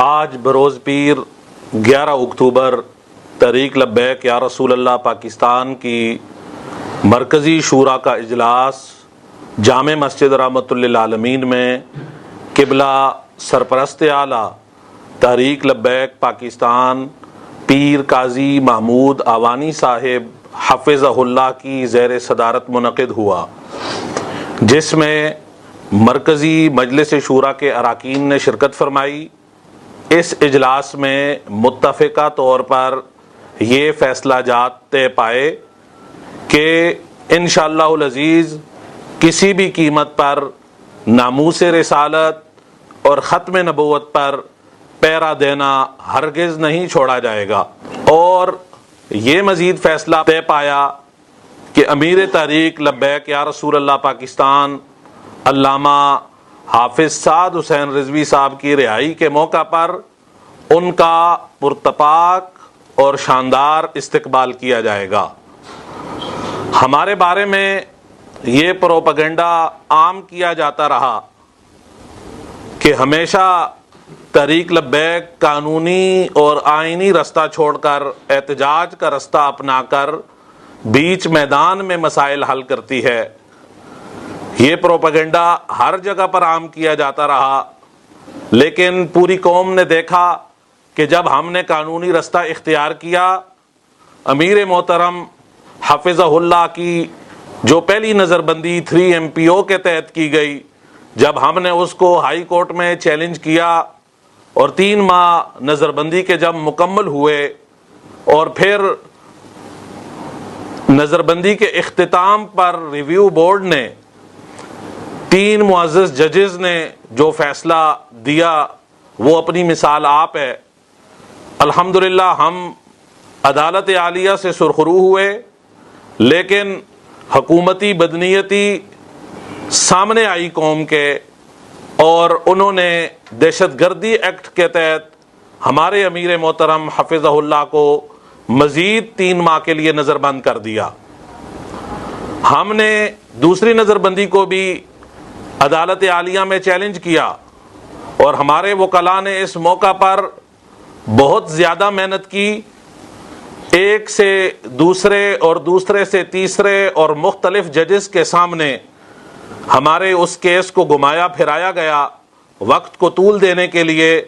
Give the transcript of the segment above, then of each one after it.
آج بروز پیر 11 اکتوبر تحریک لبیک یا رسول اللہ پاکستان کی مرکزی شورا کا اجلاس جامع مسجد رحمت للعالمین میں قبلہ سرپرست اعلیٰ تحریک لبیک پاکستان پیر قاضی محمود آوانی صاحب حفظہ اللہ کی زیر صدارت منعقد ہوا، جس میں مرکزی مجلس شورا کے اراکین نے شرکت فرمائی۔ اس اجلاس میں متفقہ طور پر یہ فیصلہ جات طے پائے کہ انشاءاللہ العزیز کسی بھی قیمت پر ناموس رسالت اور ختم نبوت پر پیرا دینا ہرگز نہیں چھوڑا جائے گا، اور یہ مزید فیصلہ طے پایا کہ امیر تحریک لبیک یا رسول اللہ پاکستان علامہ حافظ سعد حسین رضوی صاحب کی رہائی کے موقع پر ان کا پرتپاک اور شاندار استقبال کیا جائے گا۔ ہمارے بارے میں یہ پروپیگنڈا عام کیا جاتا رہا کہ ہمیشہ تحریک لبیک قانونی اور آئینی رستہ چھوڑ کر احتجاج کا رستہ اپنا کر بیچ میدان میں مسائل حل کرتی ہے۔ یہ پروپیگنڈا ہر جگہ پر عام کیا جاتا رہا، لیکن پوری قوم نے دیکھا کہ جب ہم نے قانونی رستہ اختیار کیا، امیر محترم حفظہ اللہ کی جو پہلی نظر بندی 3 MPO کے تحت کی گئی، جب ہم نے اس کو ہائی کورٹ میں چیلنج کیا اور 3 ماہ نظر بندی کے جب مکمل ہوئے اور پھر نظر بندی کے اختتام پر ریویو بورڈ نے 3 معزز ججز نے جو فیصلہ دیا وہ اپنی مثال آپ ہے۔ الحمدللہ ہم عدالت عالیہ سے سرخرو ہوئے، لیکن حکومتی بدنیتی سامنے آئی قوم کے، اور انہوں نے دہشت گردی ایکٹ کے تحت ہمارے امیر محترم حفظہ اللہ کو مزید 3 ماہ کے لیے نظر بند کر دیا۔ ہم نے دوسری نظر بندی کو بھی عدالت عالیہ میں چیلنج کیا، اور ہمارے وکلاء نے اس موقع پر بہت زیادہ محنت کی، ایک سے دوسرے اور دوسرے سے تیسرے اور مختلف ججز کے سامنے ہمارے اس کیس کو گھمایا پھرایا گیا وقت کو طول دینے کے لیے،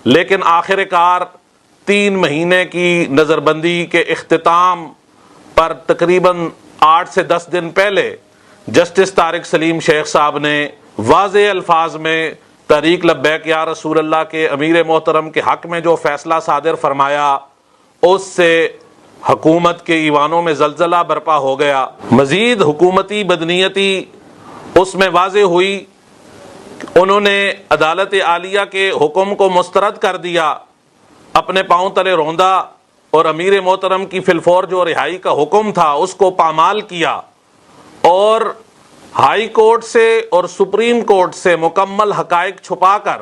لیکن آخر کار 3 مہینے کی نظر بندی کے اختتام پر تقریباً 8 سے 10 دن پہلے جسٹس طارق سلیم شیخ صاحب نے واضح الفاظ میں تحریک لبیک یا رسول اللہ کے امیر محترم کے حق میں جو فیصلہ صادر فرمایا، اس سے حکومت کے ایوانوں میں زلزلہ برپا ہو گیا۔ مزید حکومتی بدنیتی اس میں واضح ہوئی، انہوں نے عدالت عالیہ کے حکم کو مسترد کر دیا، اپنے پاؤں تلے روندا، اور امیر محترم کی فلفور جو رہائی کا حکم تھا اس کو پامال کیا، اور ہائی کورٹ سے اور سپریم کورٹ سے مکمل حقائق چھپا کر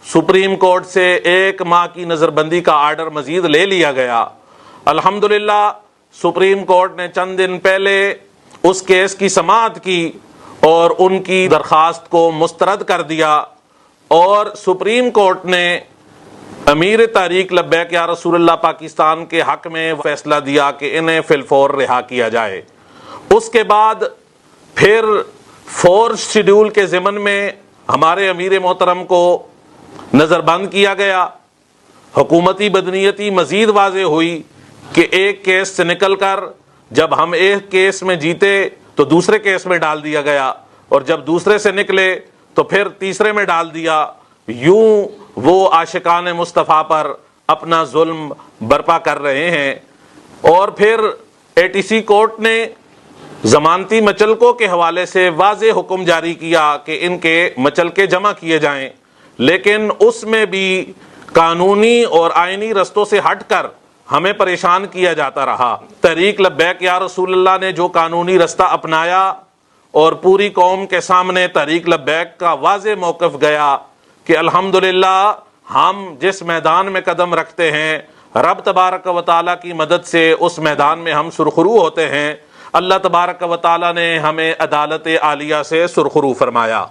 سپریم کورٹ سے 1 ماہ کی نظر بندی کا آرڈر مزید لے لیا گیا۔ الحمدللہ سپریم کورٹ نے چند دن پہلے اس کیس کی سماعت کی اور ان کی درخواست کو مسترد کر دیا، اور سپریم کورٹ نے امیر تحریک لبیک یا رسول اللہ پاکستان کے حق میں فیصلہ دیا کہ انہیں فی الفور رہا کیا جائے۔ اس کے بعد پھر 4 شیڈول کے ضمن میں ہمارے امیر محترم کو نظر بند کیا گیا۔ حکومتی بدنیتی مزید واضح ہوئی کہ ایک کیس سے نکل کر جب ہم ایک کیس میں جیتے تو دوسرے کیس میں ڈال دیا گیا، اور جب دوسرے سے نکلے تو پھر تیسرے میں ڈال دیا۔ یوں وہ عاشقان مصطفیٰ پر اپنا ظلم برپا کر رہے ہیں۔ اور پھر ATC کورٹ نے ضمانتی مچلکوں کے حوالے سے واضح حکم جاری کیا کہ ان کے مچلکے جمع کیے جائیں، لیکن اس میں بھی قانونی اور آئینی رستوں سے ہٹ کر ہمیں پریشان کیا جاتا رہا۔ تحریک لبیک یا رسول اللہ نے جو قانونی رستہ اپنایا اور پوری قوم کے سامنے تحریک لبیک کا واضح موقف گیا کہ الحمدللہ ہم جس میدان میں قدم رکھتے ہیں، رب تبارک و تعالیٰ کی مدد سے اس میدان میں ہم سرخرو ہوتے ہیں۔ اللہ تبارک و تعالیٰ نے ہمیں عدالت عالیہ سے سرخرو فرمایا۔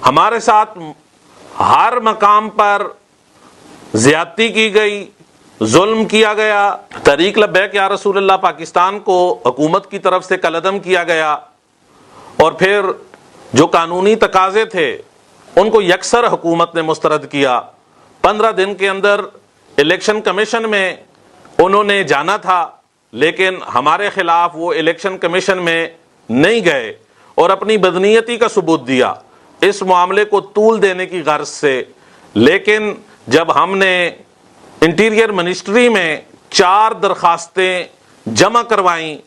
ہمارے ساتھ ہر مقام پر زیادتی کی گئی، ظلم کیا گیا، تحریک لبیک یا رسول اللہ پاکستان کو حکومت کی طرف سے کالعدم کیا گیا، اور پھر جو قانونی تقاضے تھے ان کو یکسر حکومت نے مسترد کیا۔ 15 دن کے اندر الیکشن کمیشن میں انہوں نے جانا تھا، لیکن ہمارے خلاف وہ الیکشن کمیشن میں نہیں گئے اور اپنی بدنیتی کا ثبوت دیا اس معاملے کو طول دینے کی غرض سے۔ لیکن جب ہم نے انٹیریئر منسٹری میں 4 درخواستیں جمع کروائیں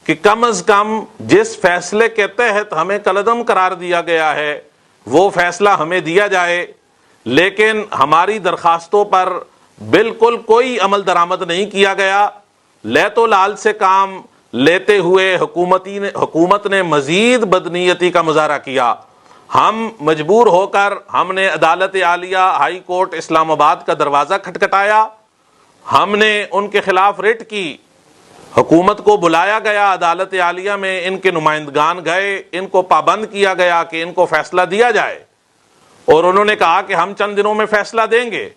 کہ کم از کم جس فیصلے کے تحت ہمیں کالعدم قرار دیا گیا ہے وہ فیصلہ ہمیں دیا جائے، لیکن ہماری درخواستوں پر بالکل کوئی عمل درآمد نہیں کیا گیا۔ لیت و لال سے کام لیتے ہوئے حکومت نے مزید بدنیتی کا مظاہرہ کیا۔ ہم مجبور ہو کر ہم نے عدالت عالیہ ہائی کورٹ اسلام آباد کا دروازہ کھٹکھٹایا، ہم نے ان کے خلاف ریٹ کی، حکومت کو بلایا گیا عدالت عالیہ میں، ان کے نمائندگان گئے، ان کو پابند کیا گیا کہ ان کو فیصلہ دیا جائے، اور انہوں نے کہا کہ ہم چند دنوں میں فیصلہ دیں گے،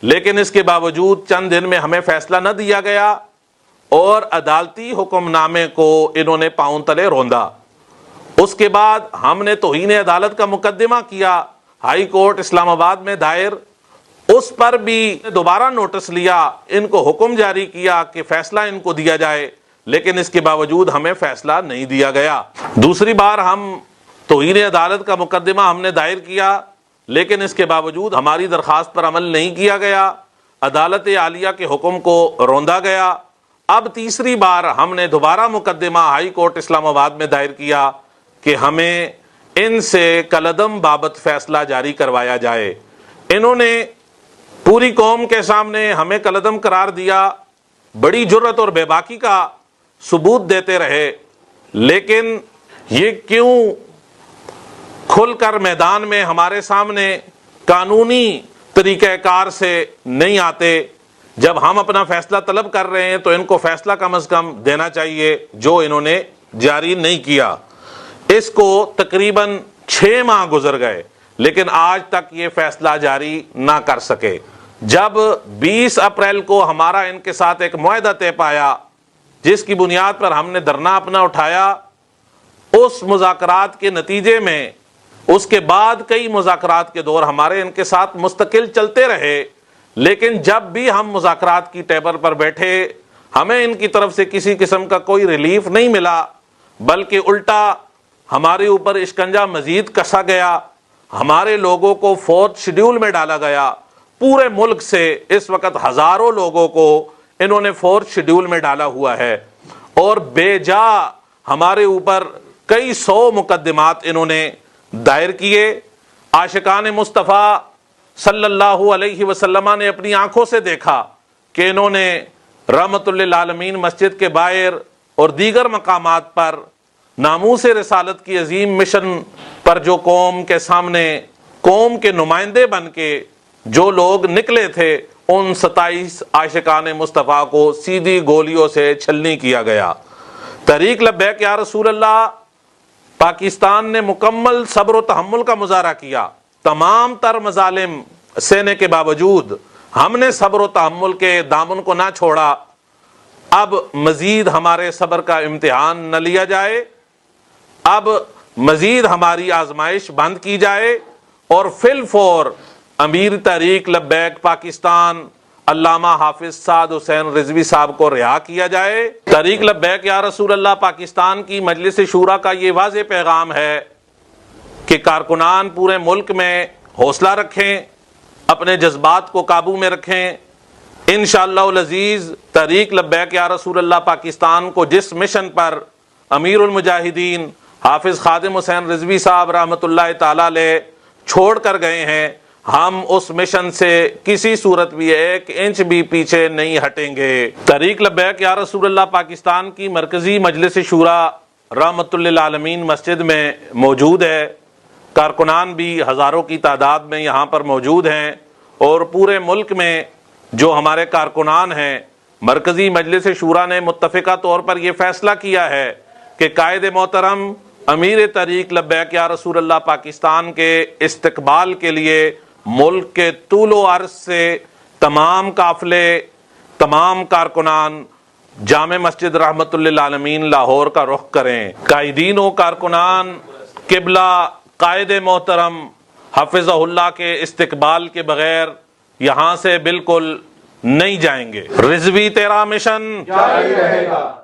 لیکن اس کے باوجود چند دن میں ہمیں فیصلہ نہ دیا گیا اور عدالتی حکم نامے کو انہوں نے پاؤں تلے روندا۔ اس کے بعد ہم نے توہین عدالت کا مقدمہ کیا ہائی کورٹ اسلام آباد میں دائر، اس پر بھی دوبارہ نوٹس لیا، ان کو حکم جاری کیا کہ فیصلہ ان کو دیا جائے، لیکن اس کے باوجود ہمیں فیصلہ نہیں دیا گیا۔ دوسری بار ہم توہین عدالت کا مقدمہ ہم نے دائر کیا، لیکن اس کے باوجود ہماری درخواست پر عمل نہیں کیا گیا، عدالت عالیہ کے حکم کو روندا گیا۔ اب تیسری بار ہم نے دوبارہ مقدمہ ہائی کورٹ اسلام آباد میں دائر کیا کہ ہمیں ان سے کالعدم بابت فیصلہ جاری کروایا جائے۔ انہوں نے پوری قوم کے سامنے ہمیں کالعدم قرار دیا، بڑی جرت اور بے باکی کا ثبوت دیتے رہے، لیکن یہ کیوں کھل کر میدان میں ہمارے سامنے قانونی طریقہ کار سے نہیں آتے؟ جب ہم اپنا فیصلہ طلب کر رہے ہیں تو ان کو فیصلہ کم از کم دینا چاہیے، جو انہوں نے جاری نہیں کیا۔ اس کو تقریباً 6 ماہ گزر گئے، لیکن آج تک یہ فیصلہ جاری نہ کر سکے۔ جب 20 اپریل کو ہمارا ان کے ساتھ ایک معاہدہ طے پایا، جس کی بنیاد پر ہم نے دھرنا اپنا اٹھایا، اس مذاکرات کے نتیجے میں اس کے بعد کئی مذاکرات کے دور ہمارے ان کے ساتھ مستقل چلتے رہے، لیکن جب بھی ہم مذاکرات کی ٹیبل پر بیٹھے ہمیں ان کی طرف سے کسی قسم کا کوئی ریلیف نہیں ملا، بلکہ الٹا ہمارے اوپر اشکنجہ مزید کسا گیا، ہمارے لوگوں کو 4تھ شیڈول میں ڈالا گیا۔ پورے ملک سے اس وقت ہزاروں لوگوں کو انہوں نے 4تھ شیڈول میں ڈالا ہوا ہے، اور بے جا ہمارے اوپر کئی 100 مقدمات انہوں نے دائر کیے۔ عاشقان مصطفیٰ صلی اللہ علیہ وسلم نے اپنی آنکھوں سے دیکھا کہ انہوں نے رحمت للعالمین مسجد کے باہر اور دیگر مقامات پر ناموس رسالت کی عظیم مشن پر جو قوم کے سامنے قوم کے نمائندے بن کے جو لوگ نکلے تھے، ان 27 عاشقان مصطفیٰ کو سیدھی گولیوں سے چھلنی کیا گیا۔ تحریک لبیک یا رسول اللہ پاکستان نے مکمل صبر و تحمل کا مظاہرہ کیا۔ تمام تر مظالم سہنے کے باوجود ہم نے صبر و تحمل کے دامن کو نہ چھوڑا۔ اب مزید ہمارے صبر کا امتحان نہ لیا جائے، اب مزید ہماری آزمائش بند کی جائے، اور فی الفور امیر تحریک لبیک پاکستان علامہ حافظ سعد حسین رضوی صاحب کو رہا کیا جائے۔ تحریک لبیک یا رسول اللہ پاکستان کی مجلس شورا کا یہ واضح پیغام ہے کہ کارکنان پورے ملک میں حوصلہ رکھیں، اپنے جذبات کو قابو میں رکھیں۔ انشاءاللہ العزیز تحریک لبیک یا رسول اللہ پاکستان کو جس مشن پر امیر المجاہدین حافظ خادم حسین رضوی صاحب رحمۃ اللہ تعالی علیہ چھوڑ کر گئے ہیں، ہم اس مشن سے کسی صورت بھی 1 انچ بھی پیچھے نہیں ہٹیں گے۔ تحریک لبیک یا رسول اللہ پاکستان کی مرکزی مجلس شورا رحمۃ للعالمین مسجد میں موجود ہے، کارکنان بھی ہزاروں کی تعداد میں یہاں پر موجود ہیں، اور پورے ملک میں جو ہمارے کارکنان ہیں، مرکزی مجلس شورا نے متفقہ طور پر یہ فیصلہ کیا ہے کہ قائد محترم امیر تحریک لبیک یا رسول اللہ پاکستان کے استقبال کے لیے ملک کے طول و عرض سے تمام قافلے، تمام کارکنان جامع مسجد رحمت للعالمین لاہور کا رخ کریں۔ قائدین و کارکنان قبلہ قائد محترم حفظہ اللہ کے استقبال کے بغیر یہاں سے بالکل نہیں جائیں گے۔ رضوی تیرا مشن جاری رہے گا۔